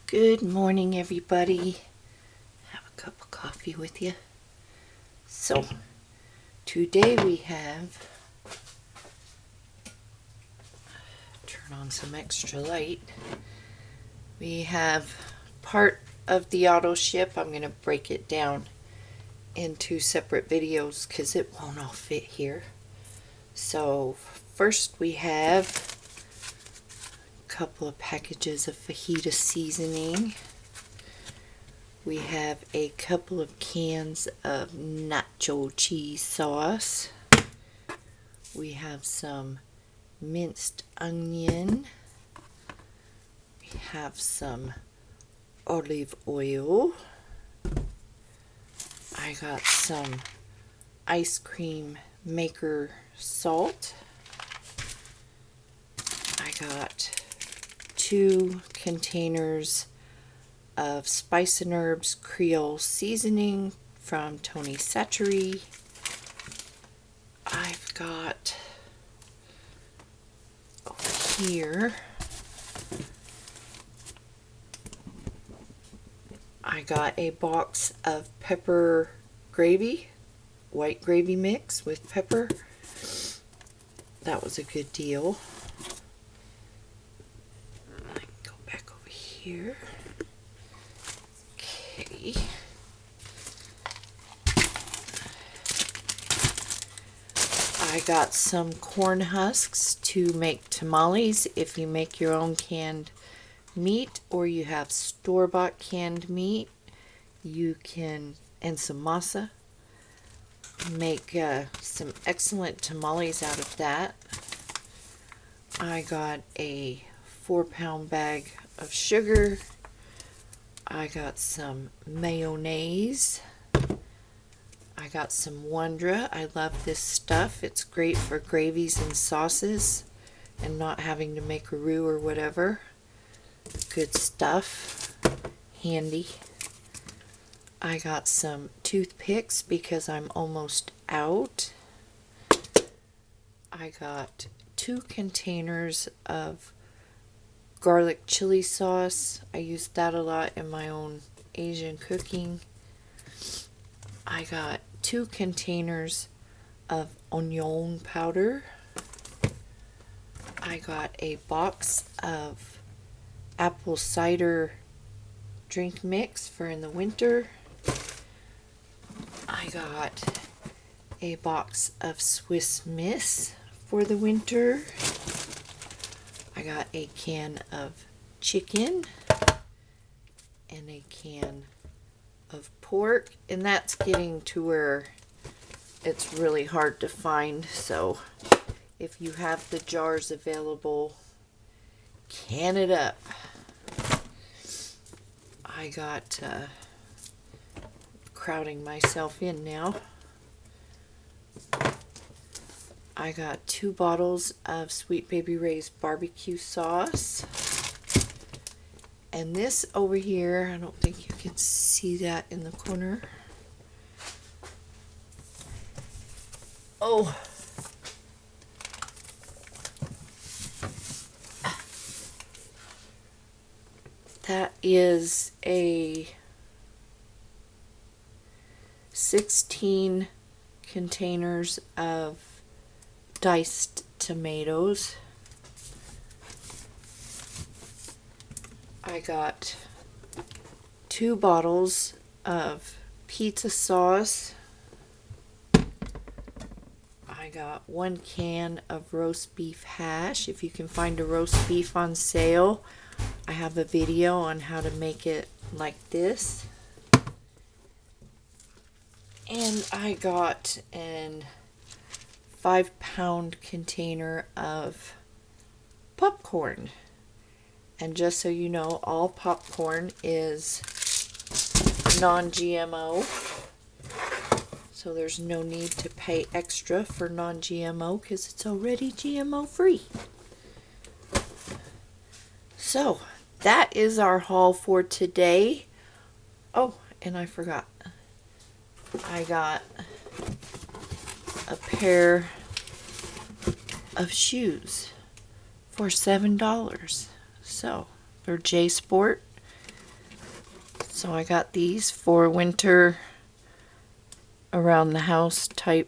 Good morning, everybody. Have a cup of coffee with you. So, today we have, turn on some extra light. We have part of the auto ship. I'm going to break it down into separate videos because it won't all fit here. So, first we have couple of packages of Fajita Seasoning. We have a couple of cans of nacho cheese sauce. We have some minced onion. We have some olive oil. I got some ice cream maker salt. I got 2 containers of Spice and Herbs Creole seasoning from Tony Satchery. I've got over here, I got a box of pepper gravy, white gravy mix with pepper. That was a good deal. Here. Okay. I got some corn husks to make tamales. If you make your own canned meat or you have store-bought canned meat, you can, and some masa, make some excellent tamales out of that. I got a 4-pound bag of sugar. I got some mayonnaise. I got some Wondra. I love this stuff. It's great for gravies and sauces and not having to make a roux or whatever. Good stuff. Handy. I got some toothpicks because I'm almost out. I got 2 containers of garlic chili sauce. I use that a lot in my own Asian cooking. I got 2 containers of onion powder. I got a box of apple cider drink mix for in the winter. I got a box of Swiss Miss for the winter. I got a can of chicken and a can of pork, and that's getting to where it's really hard to find, so if you have the jars available, can it up. I got crowding myself in now. I got 2 bottles of Sweet Baby Ray's barbecue sauce. And this over here, I don't think you can see that in the corner. Oh. That is a 16 containers of diced tomatoes. I got 2 bottles of pizza sauce. I got 1 can of roast beef hash. If you can find a roast beef on sale, I have a video on how to make it like this. And I got an 5-pound container of popcorn. And just so you know, all popcorn is non-GMO. So there's no need to pay extra for non-GMO because it's already GMO free. So that is our haul for today. Oh, and I forgot. I got a pair of shoes for $7. So they're J Sport So I got these for winter around the house type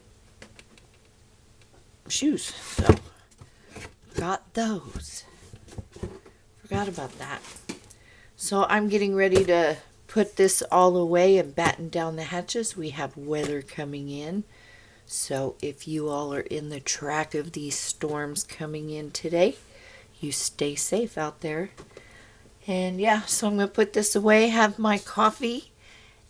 shoes. So got those. Forgot about that. So I'm getting ready to put this all away and batten down the hatches. We have weather coming in. So if you all are in the track of these storms coming in today, you stay safe out there. And yeah, so I'm going to put this away, have my coffee,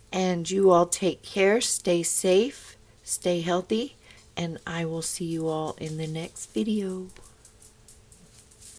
and you all take care, stay safe, stay healthy, and I will see you all in the next video.